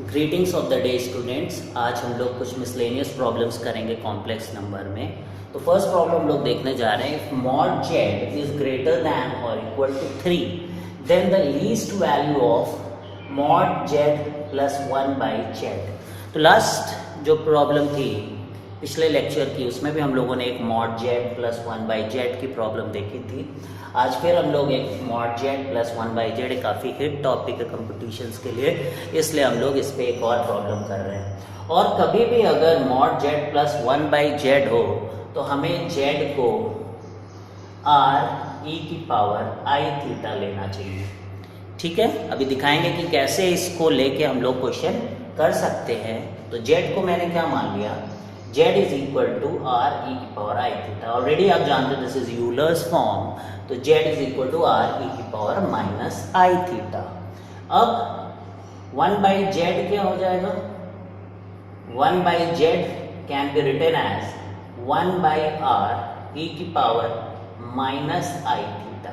Greetings of the day students. आज हम लोग कुछ मिसलेनियस प्रॉब्लम्स करेंगे कॉम्प्लेक्स नंबर में। तो फर्स्ट प्रॉब्लम हम लोग देखने जा रहे हैं, if mod z is greater than और equal to 3 then the least value of mod z plus 1 by z. तो लास्ट जो प्रॉब्लम थी पिछले लेक्चर की, उसमें भी हम लोगों ने एक mod z plus 1 by Z की प्रॉब्लम देखी थी। आज फिर हम लोग एक mod z plus 1 by Z, काफ़ी हिट टॉपिक है कंपटीशंस के लिए, इसलिए हम लोग इस पर एक और प्रॉब्लम कर रहे हैं। और कभी भी अगर mod z plus 1 by Z हो तो हमें जेड को आर ई की पावर आई थीटा लेना चाहिए। ठीक है, अभी दिखाएंगे कि कैसे इसको लेके हम लोग क्वेश्चन कर सकते हैं। तो जेड को मैंने क्या मान लिया, z is equal to r e की पावर आई थीटा। ऑलरेडी आप जानते हो दिस इज यूलर्स फॉर्म, तो z is equal to r e की पावर माइनस आई थीटा। अब 1 बाई जेड क्या हो जाएगा, 1 by z can be written as 1 by r e की पावर माइनस आई थीटा।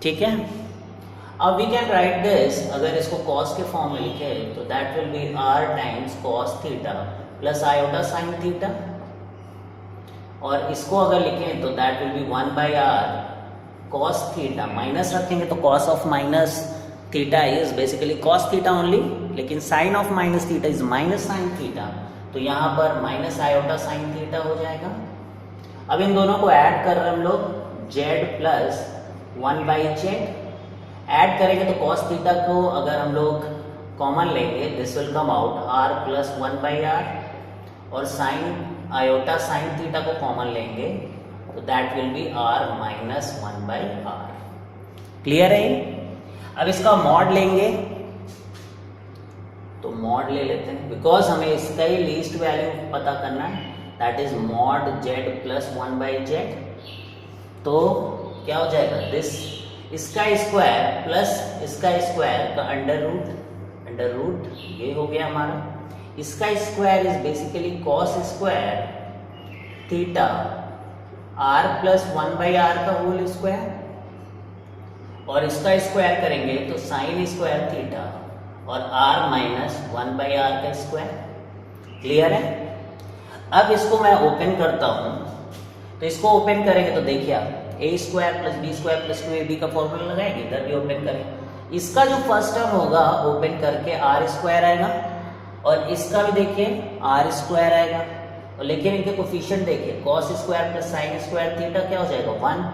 ठीक है, अब वी कैन राइट दिस, अगर इसको कॉस के फॉर्म में लिखे तो that will be r times cos theta plus iota sine theta, और इसको अगर लिखें तो that will be 1 by r cos theta, minus रखेंगे तो cos of minus theta is basically cos theta only, लेकिन sine of minus theta is minus sine theta, तो यहाँ पर माइनस आयोटा साइन थीटा हो जाएगा। अब इन दोनों को ऐड कर रहे हम लोग, Z plus 1 by Z add करेंगे तो कॉस थीटा को अगर हम लोग कॉमन लेंगे this will come out r plus 1 by r, और साइन आयोटा साइन थीटा को कॉमन लेंगे तो that will be r minus 1 by r. Clear है? अब इसका मॉड लेंगे, तो मॉड ले लेते हैं बिकॉज हमें इसका ही लीस्ट वैल्यू पता करना है, that is mod z plus 1 by z. तो क्या हो जाएगा, दिस इसका स्क्वायर प्लस इसका स्क्वायर का अंडर रूट ये हो गया हमारा। इसका square is basically cos square theta r plus 1 by r का होल स्क्वायर, और इसका स्क्वायर करेंगे तो साइन स्क्वायर थीटा और आर माइनस 1 बाई आर का स्क्वायर। क्लियर है? अब इसको मैं ओपन करता हूं, तो इसको ओपन करेंगे तो देखिए आप a square plus b square plus 2ab का फॉर्मूला लगाएंगे, इधर भी ओपन करें। इसका जो फर्स्ट टर्म होगा ओपन करके आर स्क्वायर आएगा, और इसका भी देखिए आर स्क्वायर आएगा, और लेकिन इनके कोफिशिएंट देखिए cos square plus sine square theta क्या हो जाएगा 1,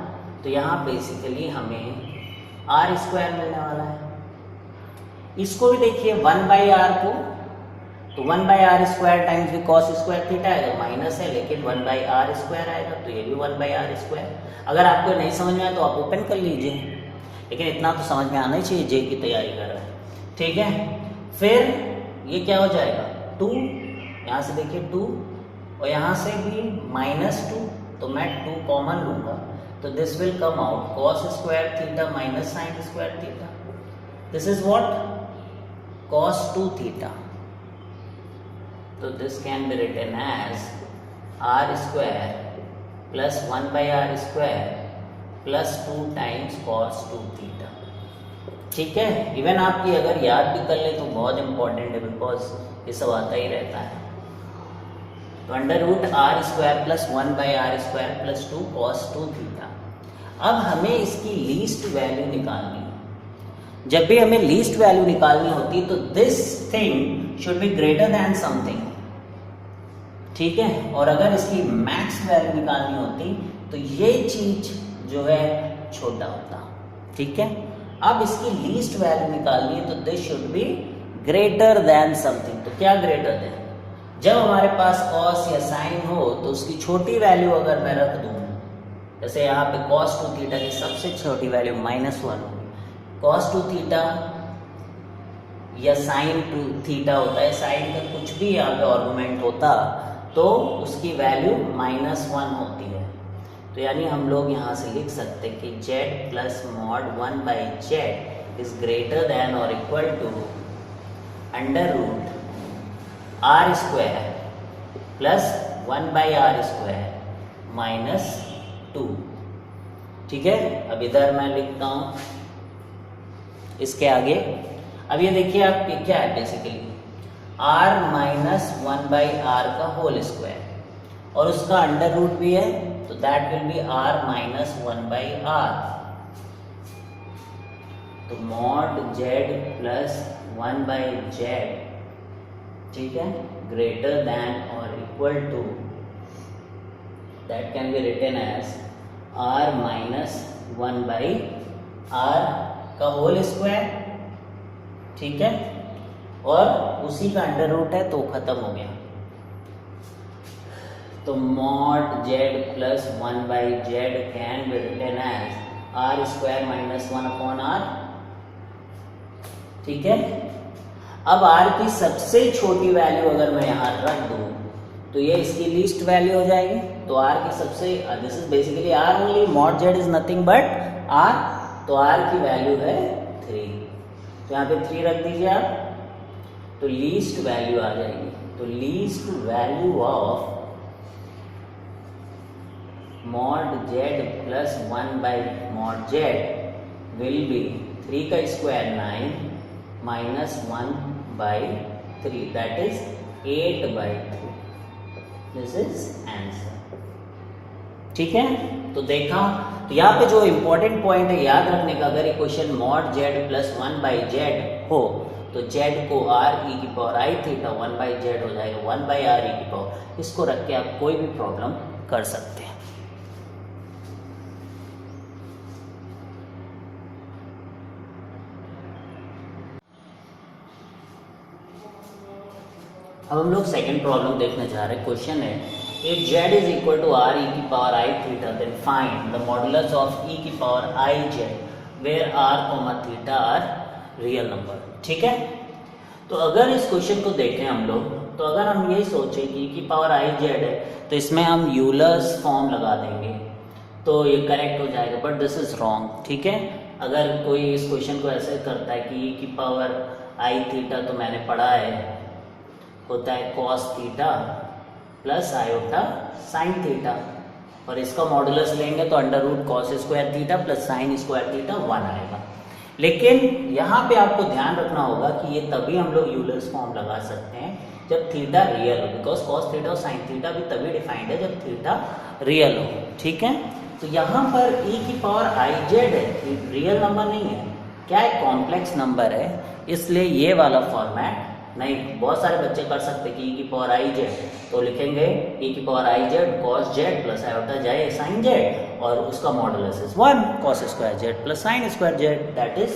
तो यहाँ बेसिकली हमें आर स्क्वायर मिलने वाला है। इसको भी देखिए 1 बाई आर को, तो 1 बाई आर स्क्वायर टाइम्स भी कॉस स्क्वायर थीटा आएगा, माइनस है लेकिन 1 बाई आर स्क्वायर आएगा, तो ये भी 1 बाई आर स्क्वायर। अगर आपको नहीं समझ में आए तो आप ओपन कर लीजिए, लेकिन इतना तो समझ में आना ही चाहिए, जे की तैयारी कर रहा है। ठीक है, फिर ये क्या हो जाएगा 2, यहाँ से देखिए 2, और यहाँ से भी -2, तो मैं 2 कॉमन लूंगा तो this will come out cos square theta minus sine square theta. This is what, cos 2 theta. तो this can be written as r square plus 1 by r square plus 2 times cos 2 theta. ठीक है, even आपकी अगर याद भी कर ले तो बहुत इंपॉर्टेंट है, बिकॉज ये सब आता ही रहता है। तो under root r square plus 1 by r square plus 2 cos 2 theta. अब हमें इसकी लीस्ट वैल्यू निकालनी है। जब भी हमें लीस्ट वैल्यू निकालनी होती तो this thing should be greater than something. ठीक है, और अगर इसकी मैक्स वैल्यू निकालनी होती तो ये चीज जो है छोटा होता। ठीक है, अब इसकी लीस्ट वैल्यू निकालनी है तो this should be greater than something. तो क्या ग्रेटर दैन, जब हमारे पास कॉस या साइन हो तो उसकी छोटी वैल्यू अगर मैं रख दूं, जैसे यहाँ पे cos 2 थीटा की सबसे छोटी वैल्यू -1 होगी, cos 2 थीटा या sin 2 थीटा होता है, साइन का कुछ भी यहाँ पे आर्गुमेंट होता तो उसकी वैल्यू -1 होती है। तो यानी हम लोग यहाँ से लिख सकते हैं कि z plus mod 1 by z is greater than और equal to under root r square plus 1 by r square minus 2। ठीक है, अब इधर मैं लिखता हूँ इसके आगे। अब ये देखिए आप क्या है, बेसिकली आर माइनस 1/r का होल स्क्वायर, और उसका अंडर रूट भी है तो that will be r minus 1/r। तो मॉड z प्लस 1/z, ठीक है, ग्रेटर देन और equal to, that can be written as r minus 1/r का होल स्क्वायर, ठीक है, और उसी का अंडर रूट है तो खत्म हो गया। तो mod z plus 1/z can be written as r square minus 1/r, ठीक है। अब r की सबसे छोटी वैल्यू अगर मैं यहाँ रख दूँ तो ये इसकी लीस्ट वैल्यू हो जाएगी। तो r की सबसे, this is basically r only, mod z is nothing but r, तो r की वैल्यू है 3, तो यहाँ पे 3 रख दीजिए आप, तो लीस्ट वैल्यू आ जाएगी। तो least value of mod z plus 1/mod z will be 3 का square 9 minus 1/3, that is 8/3। This is answer, ठीक है। तो देखा, तो यहाँ पे जो इंपॉर्टेंट पॉइंट है याद रखने का, अगर equation mod z plus 1/z हो तो z को r e की पावर i थीटा 1/z हो जाएगा 1/r e की पावर, इसको रख के आप कोई भी प्रॉब्लम कर सकते हैं। अब हम लोग सेकंड प्रॉब्लम देखने जा रहे हैं। क्वेश्चन है, if z is equal to r e की power i theta then find the modulus of e की power i z where r, theta are real number, ठीक है। तो अगर इस क्वेश्चन को देखें हम लोग, तो अगर हम ये सोचें कि e की पावर i z है तो इसमें हम यूलर्स फॉर्म लगा देंगे तो ये करेक्ट हो जाएगा, बट दिस इज रॉन्ग, ठीक है। अगर कोई इस क्वेश्चन को ऐसे करता है कि e की पावर i थीटा, तो मैंने पढ़ा है होता है cos theta plus iota sine theta, और इसका मॉडुलस लेंगे तो under root cos square theta plus sine square theta 1 आएगा। लेकिन यहाँ पे आपको ध्यान रखना होगा कि ये तभी हम लोग यूलर्स फॉर्म लगा सकते हैं जब थीटा रियल हो, बिकॉज कॉस थीटा और साइन थीटा भी तभी डिफाइंड है जब थीटा रियल हो, ठीक है। तो यहाँ पर e की पावर आई जेड है, रियल नंबर नहीं है, क्या है, कॉम्प्लेक्स नंबर है, इसलिए ये वाला फॉर्मेट नहीं। बहुत सारे बच्चे कर सकते कि e की पावर आई जेड, तो लिखेंगे e की power i z cos z plus iota j sine z, और उसका modulus is 1 cos square z plus sine square z, that is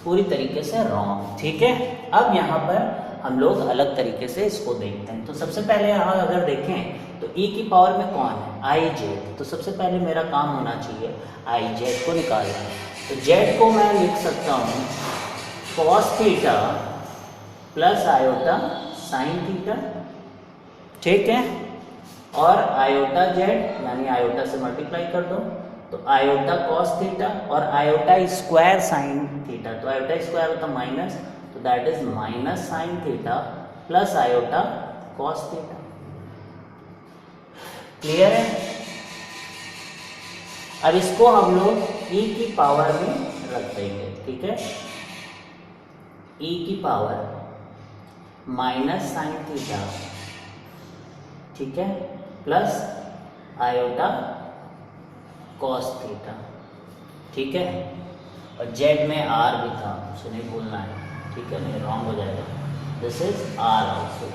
पूरी तरीके से रॉन्ग, ठीक है। अब यहाँ पर हम लोग अलग तरीके से इसको देखते हैं। तो सबसे पहले यहाँ अगर देखें तो e की पावर में कौन है, आई जेड, तो सबसे पहले मेरा काम होना चाहिए आई जेड को निकालना। तो जेड को मैं लिख सकता हूँ cos theta plus iota sine theta, ठीक है, और आयोटा जेड यानी आयोटा से मल्टीप्लाई कर दो तो आयोटा कॉस थीटा और आयोटा स्क्वायर साइन थीटा, तो आयोटा स्क्वायर होता माइनस, तो that is minus sine theta plus iota cos theta. Clear है। अब इसको हम लोग e की पावर में रख देंगे, ठीक है, e की पावर माइनस साइन थीटा, ठीक है, प्लस आयोटा कॉस थीटा, ठीक है, और जेड में आर भी था, उसे नहीं भूलना है, ठीक है, नहीं रॉन्ग हो जाएगा, दिस इज आर ऑल्सो,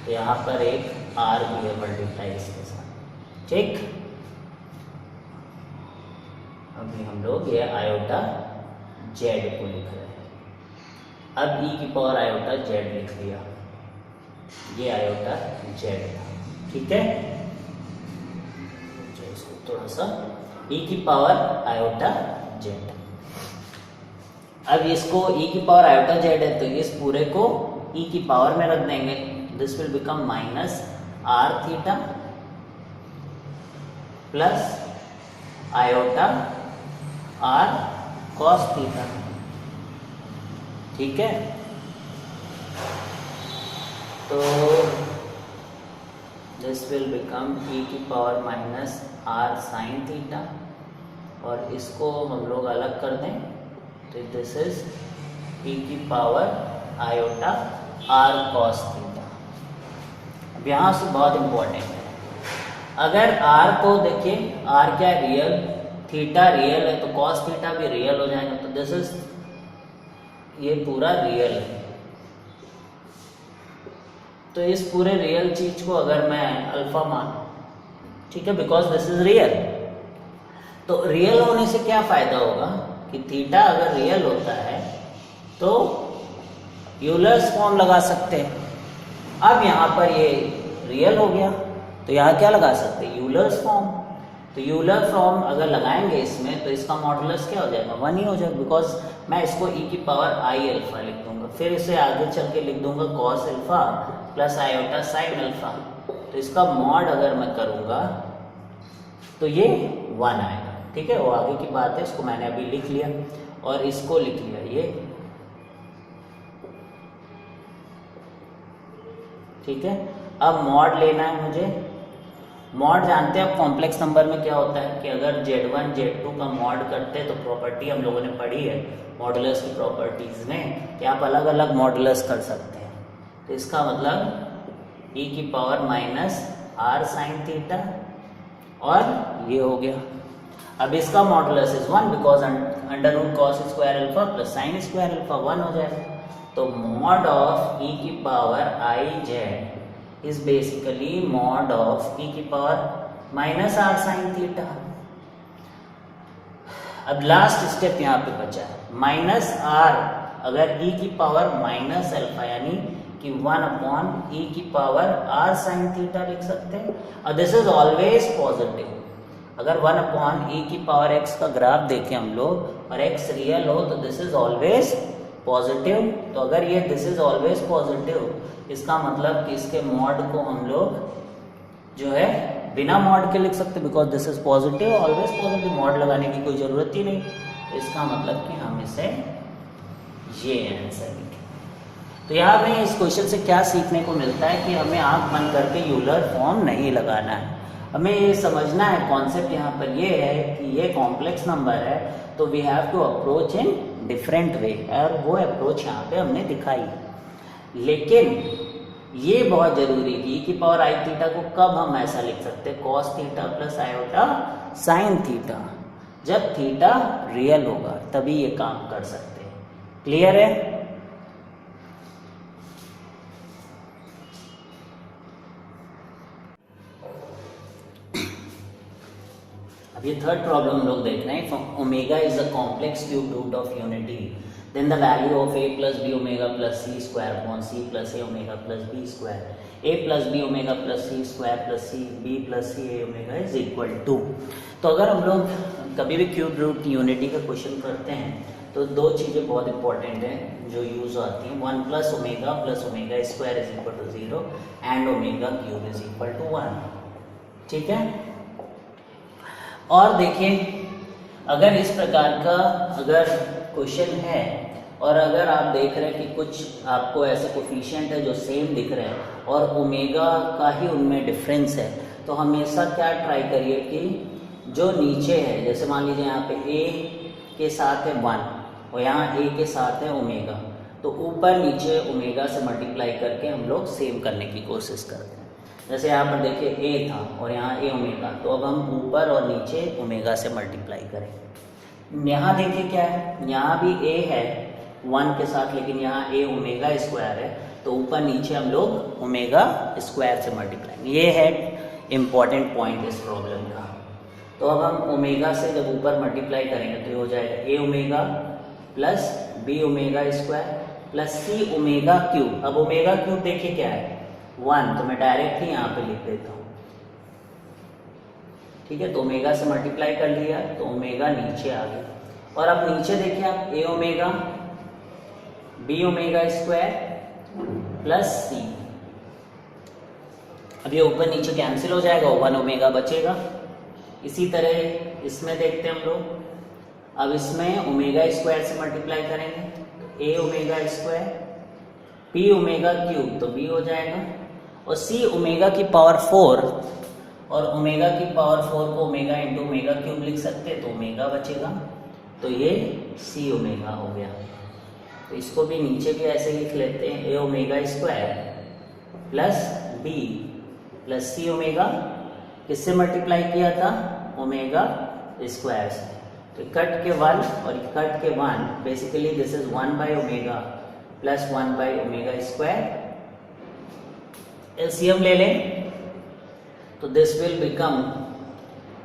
तो यहाँ पर एक आर भी है मल्टीप्लाई इसके साथ, ठीक। अभी हम लोग ये आयोटा जेड को लिख रहे हैं। अब e की पावर आयोटा जेड लिख लिया, ये आयोटा जेड था, ठीक है। इसको थोड़ा सा e की पावर आयोटा जेड, अब इसको e की पावर आयोटा जेड है तो इस पूरे को e की पावर में रख देंगे, this will become minus r theta plus iota r cos theta, ठीक है। तो दिस विल बिकम e की power minus r sine theta, और इसको हम लोग अलग कर दें तो दिस इज e की power iota r cos theta. यहाँ से बहुत इंपॉर्टेंट है। अगर r को देखिए, r क्या है, रियल, थीटा रियल है तो कॉस थीटा भी रियल हो जाएगा, तो दिस इज, ये पूरा रियल है। तो इस पूरे रियल चीज को अगर मैं अल्फा मान, ठीक है, बिकॉज दिस इज रियल, तो रियल होने से क्या फायदा होगा कि थीटा अगर रियल होता है तो यूलर्स फॉर्म लगा सकते हैं। अब यहाँ पर ये रियल हो गया तो यहाँ क्या लगा सकते हैं, यूलर्स फॉर्म। तो यूलर फॉर्म अगर लगाएंगे इसमें तो इसका मॉडुलस क्या हो जाएगा, 1 ही हो जाएगा, बिकॉज मैं इसको e की पावर आई अल्फा लिख दूंगा, फिर इसे आगे चल के लिख दूंगा cos alpha plus iota sine alpha. तो इसका मॉड अगर मैं करूँगा तो ये 1 आएगा, ठीक है, वो आगे की बात है, इसको मैंने अभी लिख लिया और इसको लिख लिया ये, ठीक है। अब मॉड लेना है मुझे। मॉड जानते हैं आप कॉम्प्लेक्स नंबर में क्या होता है कि अगर Z1 Z2 का मॉड करते हैं तो प्रॉपर्टी हम लोगों ने पढ़ी है मॉडुलस की प्रॉपर्टीज में कि आप अलग अलग मॉडुलस कर सकते हैं। तो इसका मतलब e की power minus r sine theta, और ये हो गया। अब इसका modulus is 1 because under root cos square alpha plus sine square alpha 1 हो जाएगा। तो मॉड ऑफ e की power i z is basically mod of e की power minus r sine theta. अब लास्ट स्टेप यहाँ पे बचा है, माइनस आर, अगर e की पावर माइनस अल्फा यानी कि 1 अपॉन e की पावर r साइन थीटा लिख सकते हैं, और दिस इज ऑलवेज पॉजिटिव। अगर 1 अपॉन e की पावर x का ग्राफ देखें हम लोग और x रियल हो तो दिस इज ऑलवेज पॉजिटिव। तो अगर ये दिस इज ऑलवेज पॉजिटिव, इसका मतलब कि इसके मॉड को हम लोग जो है बिना मॉड के लिख सकते, because this is positive, always positive, mod लगाने की कोई ज़रूरत ही नहीं। तो इसका मतलब कि हम इसे ये आंसर लिखें। तो यहाँ हमें इस क्वेश्चन से क्या सीखने को मिलता है कि हमें आँख बंद करके यूलर फॉर्म नहीं लगाना है। हमें ये समझना है, कॉन्सेप्ट यहाँ पर ये है कि ये कॉम्प्लेक्स नंबर है तो we have to approach in different way, और वो अप्रोच यहाँ पे हमने दिखाई। लेकिन ये बहुत जरूरी कि e की पावर आई थीटा को कब हम ऐसा लिख सकते हैं, cos theta plus iota sine theta, जब थीटा रियल होगा तभी ये काम कर सकते हैं। क्लियर है? अब ये थर्ड प्रॉब्लम हम लोग देख रहे हैं। Omega is a complex cube root of unity, then the value of a plus b omega plus c square upon c plus a omega plus b square, a plus b omega plus c square plus c b plus c a omega is equal to। तो अगर हम लोग कभी भी cube root unity का question करते हैं तो दो चीज़ें बहुत इंपॉर्टेंट हैं जो यूज आती हैं, 1 plus omega square is equal to 0 and omega cube is equal to 1, ठीक है। और देखिए अगर इस प्रकार का अगर क्वेश्चन है और अगर आप देख रहे हैं कि कुछ आपको ऐसे कोफिशिएंट है जो सेम दिख रहे हैं और ओमेगा का ही उनमें डिफरेंस है, तो हमेशा क्या ट्राई करिए कि जो नीचे है, जैसे मान लीजिए यहाँ पे a के साथ है 1 और यहाँ a के साथ है ओमेगा, तो ऊपर नीचे ओमेगा से मल्टीप्लाई करके हम लोग सेम करने की कोशिश करते हैं। जैसे यहाँ पर देखिए a था और यहाँ a ओमेगा, तो अब हम ऊपर और नीचे ओमेगा से मल्टीप्लाई करें। यहाँ देखिए क्या है, यहाँ भी a है 1 के साथ, लेकिन यहाँ a ओमेगा स्क्वायर है, तो ऊपर नीचे हम लोग ओमेगा स्क्वायर से मल्टीप्लाई। ये है इम्पॉर्टेंट पॉइंट इस प्रॉब्लम का। तो अब हम ओमेगा से जब ऊपर मल्टीप्लाई करेंगे तो ये हो जाएगा a omega plus b omega square plus c omega cube. अब ओमेगा क्यूब देखिए क्या है 1, तो मैं डायरेक्ट ही यहाँ पे लिख देता हूँ, ठीक है। तो ओमेगा से मल्टीप्लाई कर लिया तो ओमेगा नीचे आ गया, और अब नीचे देखिए आप a omega b omega square plus c, अब ये ऊपर नीचे कैंसिल हो जाएगा, 1 ओमेगा बचेगा। इसी तरह इसमें देखते हैं हम लोग, अब इसमें ओमेगा स्क्वायर से मल्टीप्लाई करेंगे तो a omega square p omega cube तो b हो जाएगा, और c ओमेगा की पावर 4, और ओमेगा की पावर 4 को ओमेगा इंटू ओमेगा क्यूब लिख सकते हैं तो ओमेगा बचेगा, तो ये c ओमेगा हो गया। तो इसको भी नीचे भी ऐसे लिख लेते हैं, a omega square plus b plus c omega, किससे मल्टीप्लाई किया था, ओमेगा स्क्वायर से। तो कट के 1 और कट के 1, basically this is 1 by omega plus 1 by omega square. LCM ले लें तो दिस विल बिकम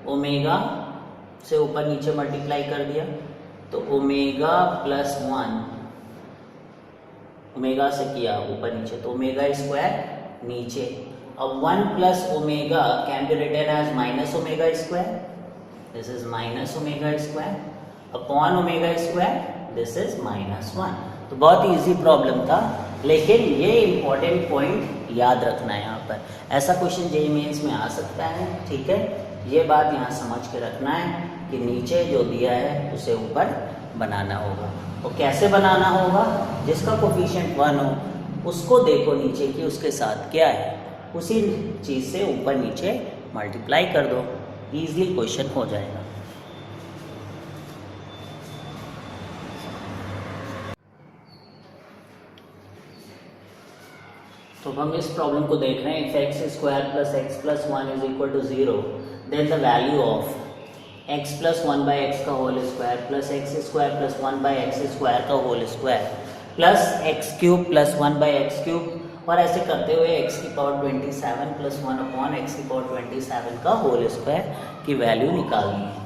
ओमेगा से ऊपर नीचे मल्टीप्लाई कर दिया तो ओमेगा प्लस 1, ओमेगा से किया ऊपर नीचे तो ओमेगा स्क्वायर नीचे। अब 1 plus omega can be written as minus omega square, this is minus omega square upon omega square, this is -1। तो बहुत इजी प्रॉब्लम था, लेकिन ये इंपॉर्टेंट पॉइंट याद रखना है यहाँ पर। ऐसा क्वेश्चन जेईई मेंस में आ सकता है, ठीक है। ये बात यहाँ समझ के रखना है कि नीचे जो दिया है उसे ऊपर बनाना होगा। और कैसे बनाना होगा, जिसका कोफिशिएंट 1 हो उसको देखो नीचे की उसके साथ क्या है, उसी चीज़ से ऊपर नीचे मल्टीप्लाई कर दो, इजीली क्वेश्चन हो जाएगा। तो हम इस प्रॉब्लम को देख रहे हैं, if x square plus x plus 1 is equal to 0 then the value of x plus 1 by x का whole square plus x square plus 1 by x square का whole square plus x cube plus 1 by x cube, और ऐसे करते हुए x की power 27 plus 1 upon x की power 27 का whole square की वैल्यू निकालनी है।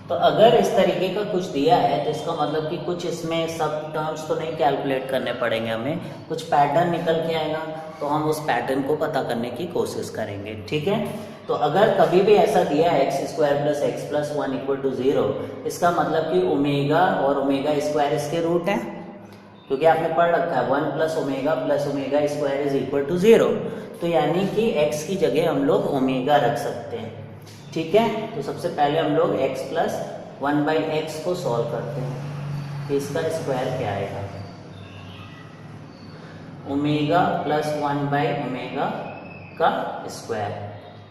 तो अगर इस तरीके का कुछ दिया है तो इसका मतलब कि कुछ इसमें सब टर्म्स तो नहीं कैलकुलेट करने पड़ेंगे हमें, कुछ पैटर्न निकल के आएगा तो हम उस पैटर्न को पता करने की कोशिश करेंगे, ठीक है। तो अगर कभी भी ऐसा दिया है x square plus x plus 1 equal to 0, इसका मतलब कि ओमेगा और ओमेगा स्क्वायर इसके रूट हैं, क्योंकि आपने पढ़ रखा है 1 plus omega square is equal to 0। तो यानी कि x की जगह हम लोग ओमेगा रख सकते हैं, ठीक है। तो सबसे पहले हम लोग x प्लस 1 बाई एक्स को सॉल्व करते हैं, तो इसका स्क्वायर क्या आएगा, ओमेगा प्लस 1 बाई ओमेगा का स्क्वायर।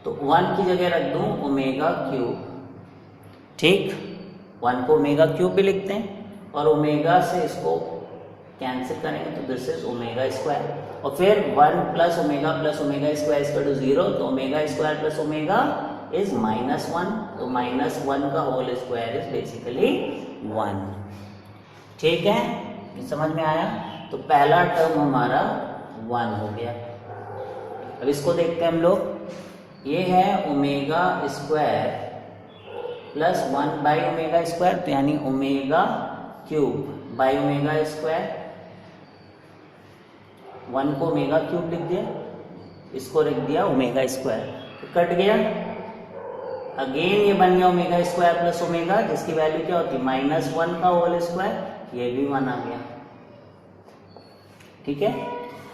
तो 1 की जगह रख दूं ओमेगा क्यूब, ठीक, 1 को ओमेगा क्यूब भी लिखते हैं और ओमेगा से इसको कैंसिल करेंगे तो दिस इज ओमेगा स्क्वायर। और फिर 1 plus omega square equal to 0, तो omega square plus omega is -1, तो -1 का होल स्क्वायर इज बेसिकली 1, ठीक है। ये समझ में आया। तो पहला टर्म हमारा 1 हो गया। अब इसको देखते हैं हम लोग, ये है omega square plus 1 by omega square, तो यानी omega cube by omega square, 1 को ओमेगा क्यूब लिख दिया, इसको रख दिया ओमेगा स्क्वायर, तो कट गया। अगेन ये बन गया ओमेगा स्क्वायर प्लस ओमेगा, जिसकी वैल्यू क्या होती है -1 का होल स्क्वायर, ये भी 1 आ गया, ठीक है।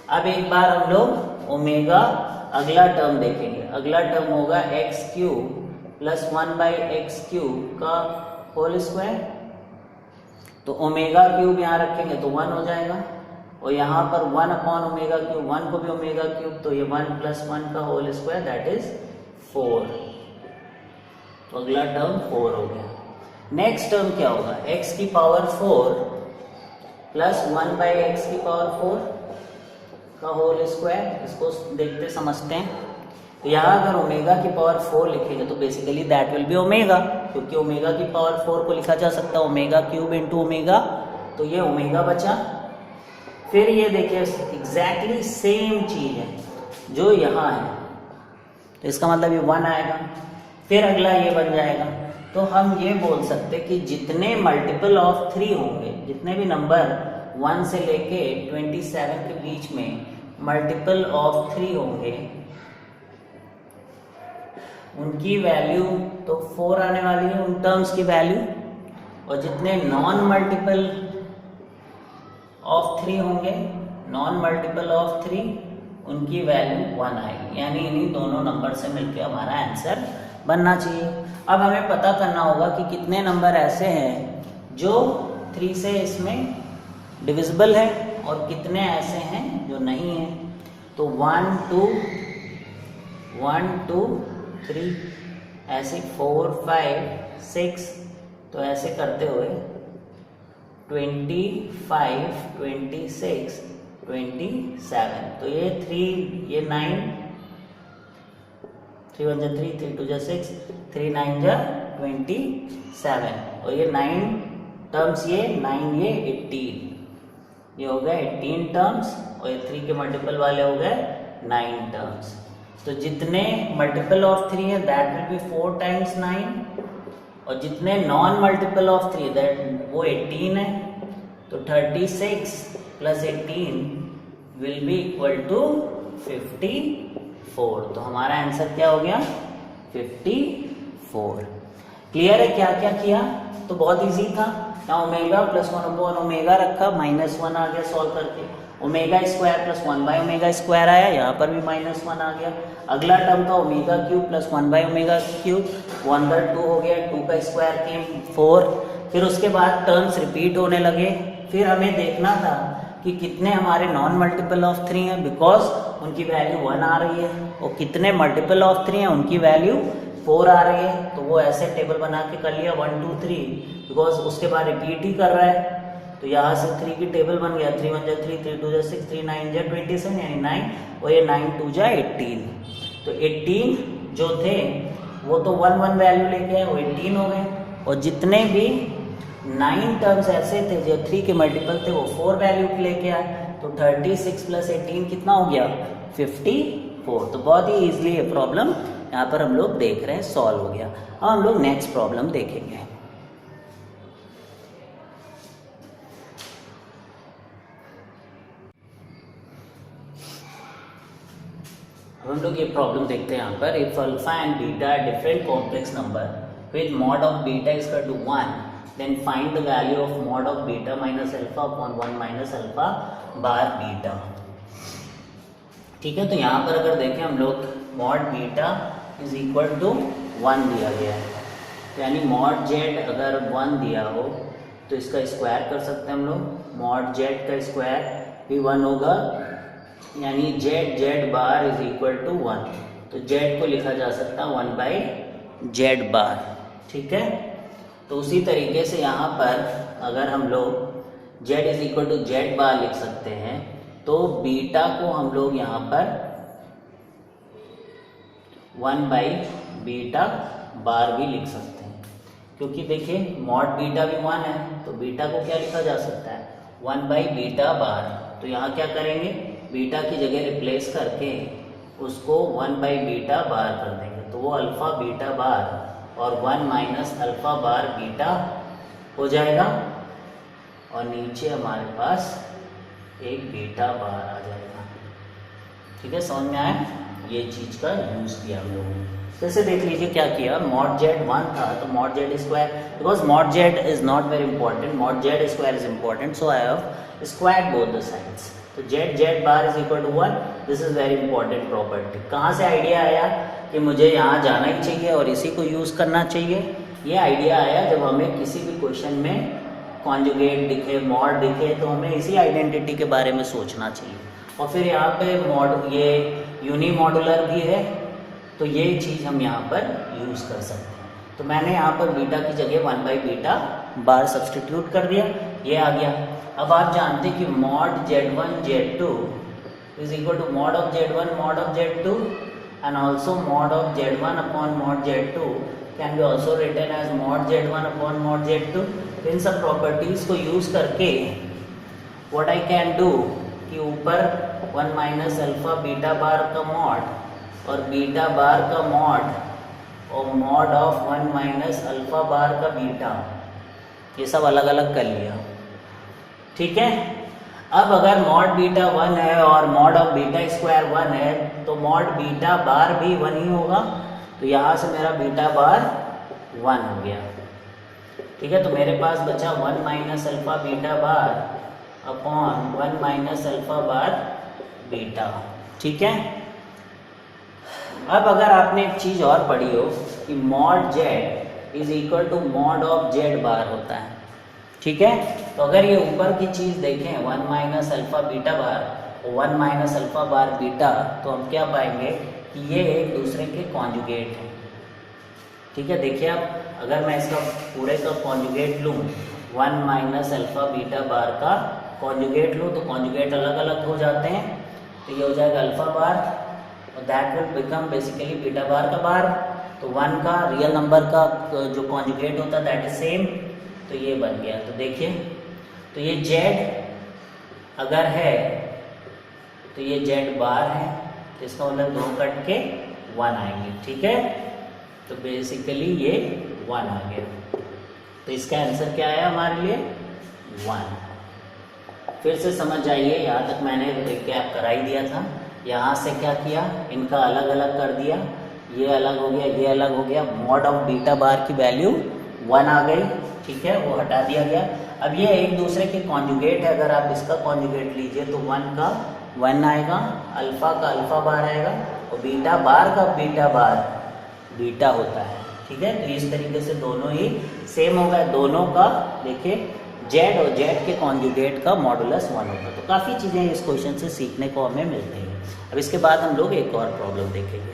अब एक बार हम लोग ओमेगा अगला टर्म देखेंगे, अगला टर्म होगा x cube plus 1 by x cube का होल स्क्वायर। तो ओमेगा क्यूब यहाँ रखेंगे तो 1 हो जाएगा, और यहाँ पर 1 अपॉन ओमेगा क्यूब, 1 को भी ओमेगा क्यूब, तो ये 1 प्लस 1 का होल स्क्वायर दैट इज 4। तो अगला टर्म 4 हो गया। नेक्स्ट टर्म क्या होगा, x की पावर 4 प्लस 1 बाई एक्स की पावर 4 का होल स्क्वायर। इसको देखते समझते हैं। तो यहाँ अगर ओमेगा की पावर 4 लिखेंगे तो basically that will B omega, क्योंकि ओमेगा की पावर 4 को लिखा जा सकता है ओमेगा क्यूब इंटू ओमेगा, तो ये ओमेगा बचा। फिर ये देखिए एग्जैक्टली सेम चीज है जो यहाँ है, तो इसका मतलब ये 1 आएगा। फिर अगला ये बन जाएगा, तो हम ये बोल सकते कि जितने मल्टीपल ऑफ 3 होंगे, जितने भी नंबर 1 से लेके 27 के बीच में मल्टीपल ऑफ 3 होंगे, उनकी वैल्यू तो 4 आने वाली है, उन टर्म्स की वैल्यू। और जितने नॉन मल्टीपल ऑफ 3 होंगे, नॉन मल्टीपल ऑफ 3, उनकी वैल्यू 1 आएगी। यानी इन्हीं दोनों नंबर से मिलकर हमारा आंसर बनना चाहिए। अब हमें पता करना होगा कि कितने नंबर ऐसे हैं जो 3 से इसमें डिविजिबल है और कितने ऐसे हैं जो नहीं हैं। तो 1 2 3 ऐसे 4 5 6, तो ऐसे करते हुए 25 26 27, तो ये 3 ये 9 3 1 जा 3, 3 2 जा 6, 3 9 जा 27 और ये 9 टर्म्स, ये 9 ये 18, ये हो गए 18 टर्म्स और ये 3 के मल्टीपल वाले हो गए 9 टर्म्स। तो जितने मल्टीपल ऑफ 3 है दैट विल बी 4 टाइम्स 9 और जितने नॉन मल्टीपल ऑफ 3 दैट वो 18 है। तो 36 plus 18 will be equal to 54। तो हमारा आंसर क्या हो गया 54। क्लियर है क्या क्या किया? तो बहुत इजी था। यहाँ ओमेगा प्लस 1 ओमेगा रखा, -1 आ गया सॉल्व करके। Omega square plus 1 by omega square आया, यहाँ पर भी -1 आ गया। अगला टर्म था omega cube plus 1 by omega cube, 1/2 हो गया, 2 का स्क्वायर केम 4। फिर उसके बाद टर्म्स रिपीट होने लगे। फिर हमें देखना था कि कितने हमारे नॉन मल्टीपल ऑफ 3 हैं, बिकॉज उनकी वैल्यू 1 आ रही है, और कितने मल्टीपल ऑफ 3 हैं उनकी वैल्यू 4 आ रही है। तो वो ऐसे टेबल बना के कर लिया 1 2 3, बिकॉज उसके बाद रिपीट ही कर रहा है। तो यहाँ से 3 की टेबल बन गया, 3 1 जा 3, 3 2 जा 6, 3 9 जा 27 यानी 9 और ये 9 2 जा 18। तो 18 जो थे वो तो 1 1 वैल्यू लेके आए, वो 18 हो गए। और जितने भी 9 टर्म्स ऐसे थे जो 3 के मल्टीपल थे वो 4 वैल्यू लेके आए। तो 36 प्लस 18 कितना हो गया 54। तो बहुत ही ईजिली ये प्रॉब्लम यहाँ पर हम लोग देख रहे हैं सॉल्व हो गया। अब हम लोग नेक्स्ट प्रॉब्लम देखेंगे। हम लोग ये प्रॉब्लम देखते हैं यहाँ पर। If alpha and beta different complex number with mod of beta is equal to 1, then find the value of mod of beta minus alpha upon 1 minus alpha bar beta. ठीक है, तो यहाँ पर अगर देखें हम लोग mod beta is equal to 1 दिया गया है, तो यानी मॉड जेड अगर 1 दिया हो तो इसका स्क्वायर कर सकते हैं हम लोग। मॉड जेड का स्क्वायर भी 1 होगा, यानी z z bar is equal to 1। तो जेड को लिखा जा सकता है 1 बाई जेड बार। ठीक है, तो उसी तरीके से यहाँ पर अगर हम लोग z is equal to z bar लिख सकते हैं, तो बीटा को हम लोग यहाँ पर 1 बाई बीटा बार भी लिख सकते हैं, क्योंकि देखिए मॉड बीटा भी 1 है, तो बीटा को क्या लिखा जा सकता है 1 बाई बीटा बार। तो यहाँ क्या करेंगे, बीटा की जगह रिप्लेस करके उसको 1 बाई बीटा बार कर देंगे, तो वो अल्फा बीटा बार और 1 माइनस अल्फा बार बीटा हो जाएगा, और नीचे हमारे पास एक बीटा बार आ जाएगा। ठीक है, समझ में आया? ये चीज का यूज किया हम लोगों ने। जैसे देख लीजिए क्या किया, मॉड जेड 1 था तो mod z square, because mod z is not very important, mod z square is important, so I have squared both the sides. तो z z bar is equal to 1, this is very important property. कहाँ से idea आया कि मुझे यहाँ जाना ही चाहिए और इसी को यूज करना चाहिए? ये आइडिया आया जब हमें किसी भी क्वेश्चन में कॉन्जुगेट दिखे, मॉड दिखे, तो हमें इसी आइडेंटिटी के बारे में सोचना चाहिए। और फिर यहाँ पे मॉड ये यूनी मॉडुलर भी है, तो ये चीज़ हम यहाँ पर यूज कर सकते हैं। तो मैंने यहाँ पर बीटा की जगह 1 बाई बीटा बार सब्सटीट्यूट कर दिया, ये आ गया। अब आप जानते हैं कि mod Z1 Z2 is equal to mod of Z1 mod of Z2 and also mod of Z1 upon mod Z2 can be also written as mod Z1 upon mod Z2। इन सब प्रॉपर्टीज को use करके what I can do कि ऊपर 1 minus alpha beta bar का mod और beta bar का mod और मॉड ऑफ 1 माइनस अल्फा बार का बीटा, ये सब अलग अलग कर लिया। ठीक है, अब अगर मॉड बीटा 1 है और मॉड ऑफ बीटा स्क्वायर 1 है, तो मॉड बीटा बार भी 1 ही होगा। तो यहाँ से मेरा बीटा बार 1 हो गया। ठीक है, तो मेरे पास बचा 1 minus alpha beta bar upon 1 minus alpha bar beta. ठीक है, अब अगर आपने एक चीज और पढ़ी हो कि mod z is equal to mod of z bar होता है। ठीक है, तो अगर ये ऊपर की चीज देखें 1 माइनस अल्फा बीटा बार 1 माइनस अल्फा बार बीटा, तो हम क्या पाएंगे कि ये एक दूसरे के कॉन्जुगेट है। ठीक है, देखिए आप, अगर मैं इसका पूरे का कॉन्जुगेट लूँ 1 माइनस अल्फा बीटा बार का कॉन्जुगेट लूँ, तो कॉन्जुगेट अलग अलग हो जाते हैं। तो ये हो जाएगा अल्फा बार और that will become basically beta bar का बार। तो 1 का रियल नंबर का जो कॉन्जुगेट होता है दैट इज सेम, तो ये बन गया। तो देखिए, तो ये z अगर है तो ये z बार है, तो इसका मतलब 2 कट के 1 आएंगे, ठीक है। तो बेसिकली ये 1 आ गया। तो इसका आंसर क्या है हमारे लिए 1। फिर से समझ जाइए, यहाँ तक मैंने रिकैप करा ही दिया था। यहाँ से क्या किया, इनका अलग अलग कर दिया, ये अलग हो गया, ये अलग हो गया। मॉड ऑफ बीटा बार की वैल्यू 1 आ गई, ठीक है, वो हटा दिया गया। अब ये एक दूसरे के कॉन्जुगेट है, अगर आप इसका कॉन्जुगेट लीजिए तो 1 का 1 आएगा, अल्फा का अल्फा बार आएगा, और बीटा बार का बीटा बार बीटा होता है, ठीक है। तो इस तरीके से दोनों ही सेम हो गए। दोनों का देखिए z और z के कॉन्जुगेट का मॉडुलस 1 होगा। तो काफ़ी चीज़ें इस क्वेश्चन से सीखने को हमें मिलती हैं। अब इसके बाद हम लोग एक और प्रॉब्लम देखेंगे।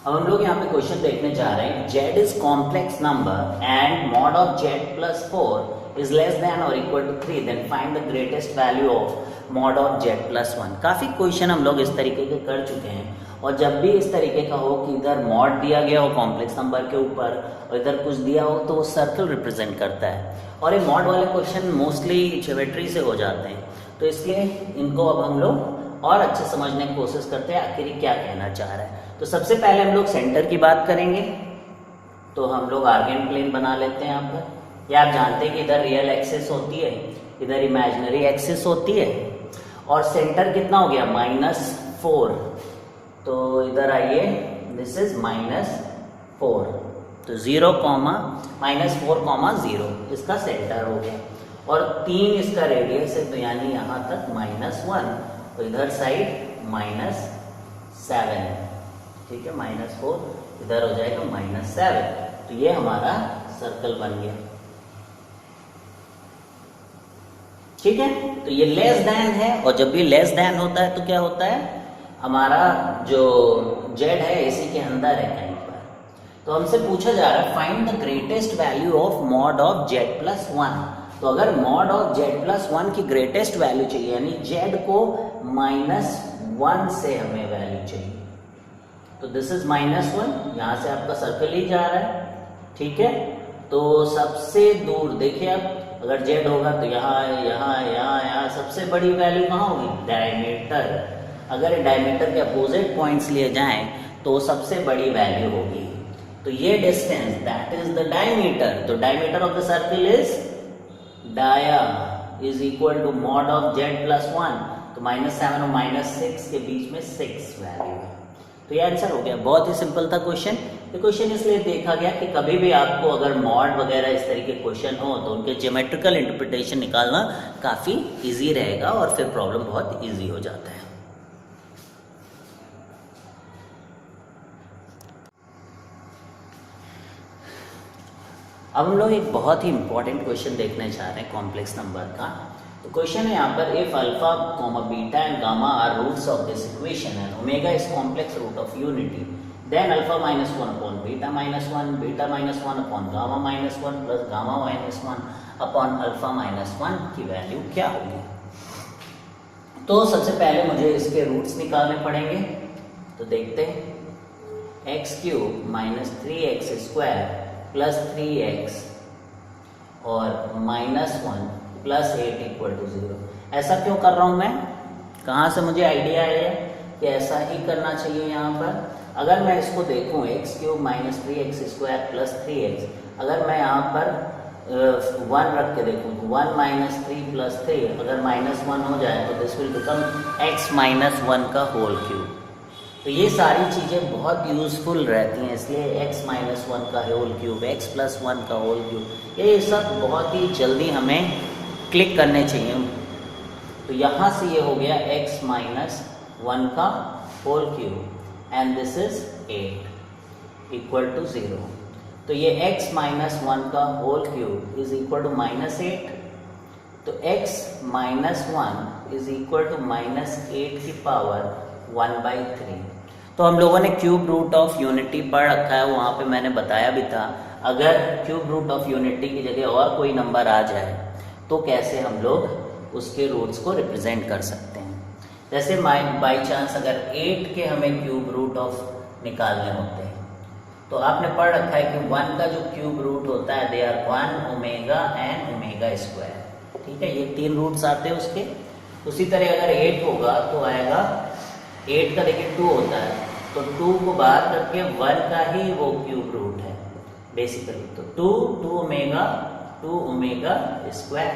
अब हम लोग यहाँ पे क्वेश्चन देखने जा रहे हैं। z is complex number and mod of z plus 4 is less than और equal to 3, then find the greatest value of mod of z plus 1। काफ़ी क्वेश्चन हम लोग इस तरीके के कर चुके हैं, और जब भी इस तरीके का हो कि इधर मॉड दिया गया हो कॉम्प्लेक्स नंबर के ऊपर और इधर कुछ दिया हो, तो वो सर्कल रिप्रेजेंट करता है। और ये मॉड वाले क्वेश्चन मोस्टली ज्योमेट्री से हो जाते हैं, तो इसलिए इनको अब हम लोग और अच्छे समझने की कोशिश करते हैं आखिर क्या कहना चाह रहा है। तो सबसे पहले हम लोग सेंटर की बात करेंगे। तो हम लोग आर्गेन प्लेन बना लेते हैं यहाँ पर। या आप जानते हैं कि इधर रियल एक्सिस होती है, इधर इमेजिनरी एक्सिस होती है, और सेंटर कितना हो गया -4। तो इधर आइए, दिस इज -4, तो 0, -4, 0 इसका सेंटर हो गया, और 3 इसका रेडियस है, तो यानी यहाँ तक -1, तो इधर साइड -7 है, ठीक है। -4 इधर हो जाएगा -7, तो ये हमारा सर्कल बन गया, ठीक है। तो ये लेस देन है, और जब भी लेस देन होता है तो क्या होता है, हमारा जो z है इसी के अंदर है कहीं पर। तो हमसे पूछा जा रहा है find the greatest value of mod of z plus 1। तो अगर मॉड ऑफ z प्लस 1 की ग्रेटेस्ट वैल्यू चाहिए, यानी z को -1 से हमें वैल्यू चाहिए, तो दिस इज -1, यहाँ से आपका सर्कल ही जा रहा है, ठीक है। तो सबसे दूर देखिए, अब अगर z होगा तो यहाँ यहाँ यहाँ यहाँ सबसे बड़ी वैल्यू कहाँ होगी, डायमीटर। अगर डायमीटर के अपोजिट पॉइंट्स लिए जाएं तो सबसे बड़ी वैल्यू होगी। तो ये distance that is the diameter. तो diameter of the circle is dia is equal to mod of z plus 1। तो -7 और -6 के बीच में 6 वैल्यू है। तो ये आंसर हो गया। बहुत ही सिंपल था क्वेश्चन। ये क्वेश्चन इसलिए देखा गया कि कभी भी आपको अगर मॉड वगैरह इस तरीके क्वेश्चन हो तो उनके ज्योमेट्रिकल इंटरप्रिटेशन निकालना काफ़ी इजी रहेगा, और फिर प्रॉब्लम बहुत इजी हो जाता है। अब हम लोग एक बहुत ही इंपॉर्टेंट क्वेश्चन देखने जा रहे हैं कॉम्प्लेक्स नंबर का। तो क्वेश्चन है यहाँ पर, if alpha comma beta and gamma are roots of this equation and omega is complex root of unity, then alpha -1 upon beta -1, beta -1 upon gamma -1 plus gamma -1 upon alpha -1 की value क्या होगी। तो सबसे पहले मुझे इसके रूट्स निकालने पड़ेंगे। तो देखते हैं, x³ -3x² प्लस 3x और -1 प्लस 8 इक्वल टू 0। ऐसा क्यों कर रहा हूँ मैं, कहाँ से मुझे आइडिया है कि ऐसा ही करना चाहिए यहाँ पर। अगर मैं इसको देखूँ x³ -3x² प्लस 3x, अगर मैं यहाँ पर 1 रख के देखूँ तो 1 - 3 प्लस 3, अगर -1 हो जाए तो दिस विल बिकम x - 1 का होल क्यूब। तो ये सारी चीज़ें बहुत यूज़फुल रहती हैं, इसलिए x - 1 का होल क्यूब, x + 1 का होल क्यूब, ये सब बहुत ही जल्दी हमें क्लिक करने चाहिए। तो यहाँ से ये हो गया x - 1 का whole cube and this is 8 equal to 0। तो ये x - 1 का whole cube is equal to -8। तो x - 1 इज इक्वल टू -8 की पावर 1/3। तो हम लोगों ने क्यूब रूट ऑफ यूनिटी पढ़ रखा है, वहाँ पे मैंने बताया भी था। अगर क्यूब रूट ऑफ यूनिटी की जगह और कोई नंबर आ जाए तो कैसे हम लोग उसके रूट्स को रिप्रेजेंट कर सकते हैं। जैसे बाई चांस अगर 8 के हमें क्यूब रूट ऑफ निकालने होते हैं तो आपने पढ़ रखा है कि 1 का जो क्यूब रूट होता है they are 1 omega and omega square, ठीक है, ये 3 रूट्स आते हैं उसके। उसी तरह अगर 8 होगा तो आएगा 8 का देखिए 2 होता है तो 2 को बाहर करके 1 का ही वो क्यूब रूट है बेसिकली, तो 2 ओमेगा स्क्वायर।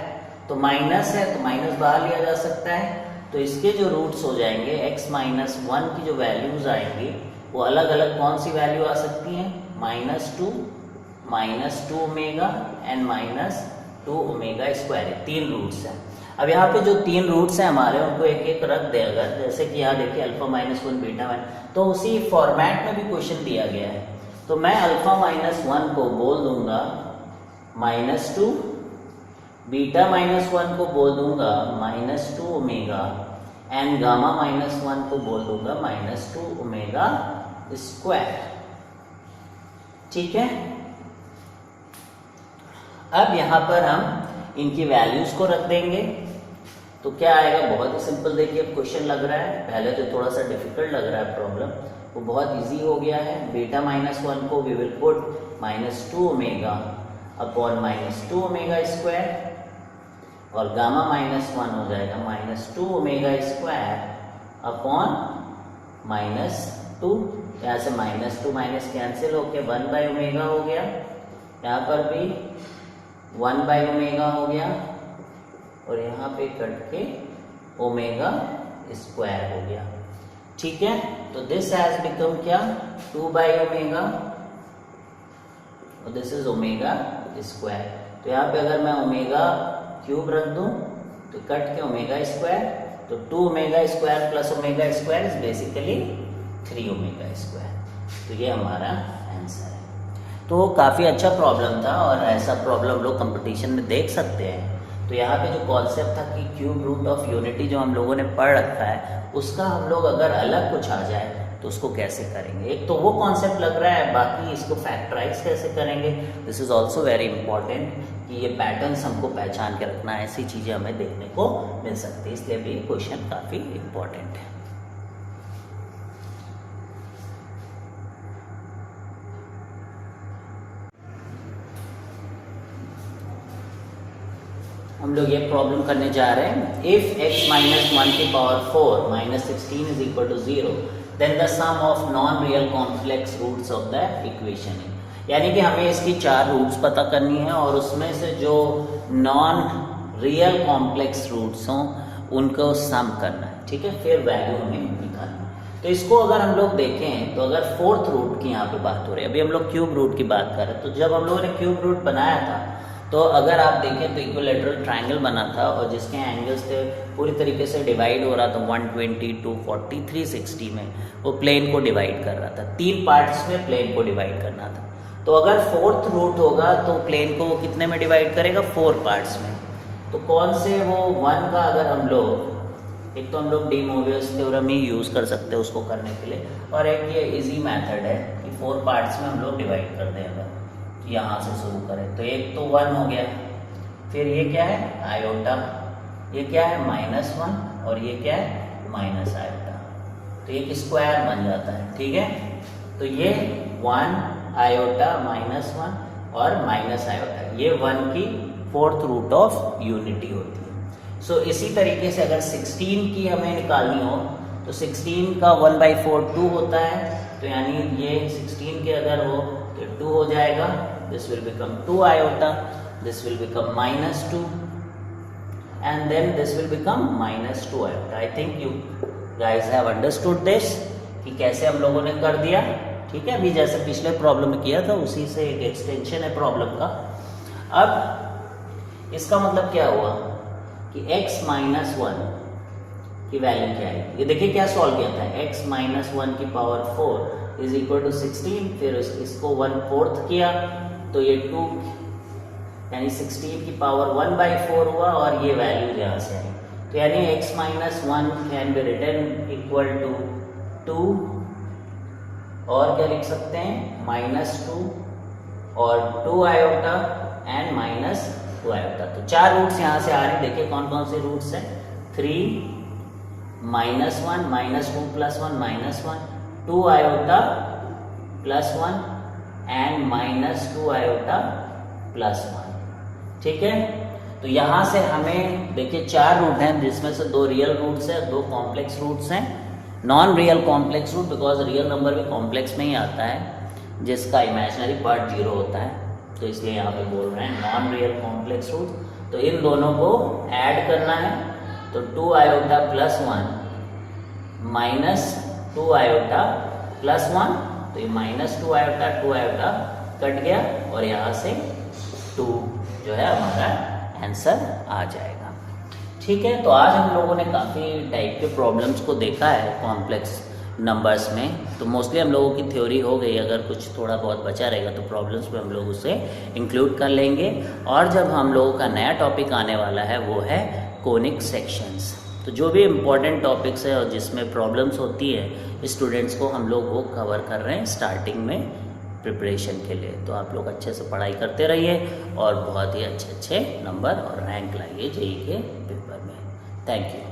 तो माइनस है तो माइनस बाहर लिया जा सकता है, तो इसके जो रूट्स हो जाएंगे x माइनस 1 की जो वैल्यूज आएंगी वो अलग अलग कौन सी वैल्यू आ सकती हैं, -2 omega and -2 omega square, 3 roots हैं। अब यहाँ पे जो 3 रूट्स हैं हमारे उनको एक एक रख दें अगर, जैसे कि यहाँ देखिए अल्फा -1 बीटा -1, तो उसी फॉर्मेट में भी क्वेश्चन दिया गया है। तो मैं अल्फा -1 को बोल दूंगा -2, बीटा -1 को बोल दूंगा -2 ओमेगा एंड गामा -1 को बोल दूंगा -2 ओमेगा स्क्वायर, ठीक है। अब यहाँ पर हम इनकी वैल्यूज को रख देंगे तो क्या आएगा, बहुत ही सिंपल। देखिए क्वेश्चन लग रहा है, पहले तो थोड़ा सा डिफिकल्ट लग रहा है प्रॉब्लम, वो बहुत इजी हो गया है। बीटा -1 को we will put -2 omega upon -2 omega square और गामा -1 हो जाएगा -2 ओमेगा स्क्वायर अपॉन -2, यहाँ से -2 माइनस कैंसिल होके 1 बाई ओमेगा हो गया, यहाँ पर भी 1 बाई ओमेगा हो गया और यहाँ पे कट के ओमेगा स्क्वायर हो गया, ठीक है। तो दिस हैज बिकम क्या, 2 बाई ओमेगा और दिस इज ओमेगा स्क्वायर। तो यहाँ पे अगर मैं ओमेगा क्यूब रख दूं तो कट के ओमेगा स्क्वायर, तो 2 omega square plus omega square is basically 3 omega square. तो ये हमारा आंसर है। तो काफ़ी अच्छा प्रॉब्लम था और ऐसा प्रॉब्लम लोग कंपटीशन में देख सकते हैं। तो यहाँ पे जो कॉन्सेप्ट था कि क्यूब रूट ऑफ यूनिटी जो हम लोगों ने पढ़ रखा है उसका हम लोग अगर अलग कुछ आ जाए तो उसको कैसे करेंगे, एक तो वो कॉन्सेप्ट लग रहा है, बाकी इसको फैक्टराइज कैसे करेंगे, this is also very important कि ये पैटर्न्स हमको पहचान के रखना है, ऐसी चीज़ें हमें देखने को मिल सकती है, इसलिए भी क्वेश्चन काफ़ी इंपॉर्टेंट है। हम लोग ये प्रॉब्लम करने जा रहे हैं, इफ x माइनस 1 की power 4 minus 16 is equal to 0 then the sum of non real complex roots of the equation है। यानी कि हमें इसकी 4 रूट्स पता करनी है और उसमें से जो नॉन रियल कॉम्प्लेक्स रूट्स हों उनको सम करना है, ठीक है, फिर वैल्यू हमें निकालना है। तो इसको अगर हम लोग देखें तो अगर 4th रूट की यहाँ पे बात हो रही है, अभी हम लोग क्यूब रूट की बात कर रहे हैं, तो जब हम लोगों ने क्यूब रूट बनाया था तो अगर आप देखें तो इक्विलैटरल ट्रायंगल बना था और जिसके एंगल्स थे पूरी तरीके से डिवाइड हो रहा था 120, 240, 360 में, वो प्लेन को डिवाइड कर रहा था, 3 पार्ट्स में प्लेन को डिवाइड करना था। तो अगर 4th रूट होगा तो प्लेन को कितने में डिवाइड करेगा, 4 पार्ट्स में। तो कौन से वो 1 का अगर हम लोग, एक तो हम लोग डी मोवियस थ्योरम ही यूज़ कर सकते हैं उसको करने के लिए, और एक ये इजी मेथड है कि 4 पार्ट्स में हम लोग डिवाइड कर दें। अगर यहाँ से शुरू करें तो एक तो 1 हो गया, फिर ये क्या है आयोटा, ये क्या है -1 और ये क्या है माइनस आयोटा, तो एक स्क्वायर बन जाता है, ठीक है। तो ये 1 आयोटा -1 और माइनस आयोटा, ये 1 की 4th रूट ऑफ यूनिटी होती है। सो इसी तरीके से अगर 16 की हमें निकालनी हो तो 16 का 1/4 2 होता है, तो यानी ये 16 के अगर हो तो 2 हो जाएगा, this will become 2 iota, this will become -2 and then this will become -2 iota. I think you guys have understood this कि कैसे हम लोगों ने कर दिया, ठीक है। अभी जैसे पिछले प्रॉब्लम में किया था उसी से एक एक्सटेंशन है प्रॉब्लम का। अब इसका मतलब क्या हुआ कि x - 1 की वैल्यू क्या है, ये देखिए क्या सॉल्व किया था, x - 1 की पावर 4 इज इक्वल टू 16, फिर इसको 1/4 किया तो ये 2 यानी 16 की पावर 1/4 हुआ और ये वैल्यू यहाँ से आई, तो यानी x - 1 can be written equal to 2 और क्या लिख सकते हैं -2 और 2 आयोटा एंड माइनस 2 आयोटा। तो 4 रूट्स यहाँ से आ रहे हैं। देखिए कौन कौन से रूट्स हैं। 3 -1 -2 + 1 -1 2 आयोटा +1 एंड -2 आयोटा +1। ठीक है, तो यहाँ से हमें देखिए 4 रूट हैं, जिसमें से 2 रियल रूट्स हैं, 2 कॉम्प्लेक्स रूट्स हैं। Non real complex root because real number भी कॉम्प्लेक्स में ही आता है, जिसका इमेजिनरी पार्ट 0 होता है, तो इसलिए यहाँ पे बोल रहे हैं नॉन रियल कॉम्प्लेक्स रूट। तो इन दोनों को ऐड करना है, तो 2 आयोटा +1 -2 आयोटा +1, तो ये -2 आयोटा 2 आयोटा कट गया और यहाँ से 2 जो है हमारा आंसर आ जाएगा। ठीक है, तो आज हम लोगों ने काफ़ी टाइप के प्रॉब्लम्स को देखा है कॉम्प्लेक्स नंबर्स में। तो मोस्टली हम लोगों की थ्योरी हो गई, अगर कुछ थोड़ा बहुत बचा रहेगा तो प्रॉब्लम्स में हम लोग उसे इंक्लूड कर लेंगे। और जब हम लोगों का नया टॉपिक आने वाला है वो है कोनिक सेक्शंस। तो जो भी इम्पोर्टेंट टॉपिक्स है और जिसमें प्रॉब्लम्स होती है स्टूडेंट्स को, हम लोग वो कवर कर रहे हैं स्टार्टिंग में प्रिपरेशन के लिए। तो आप लोग अच्छे से पढ़ाई करते रहिए और बहुत ही अच्छे अच्छे नंबर और रैंक लाइए जेईई के पेपर में। Thank you.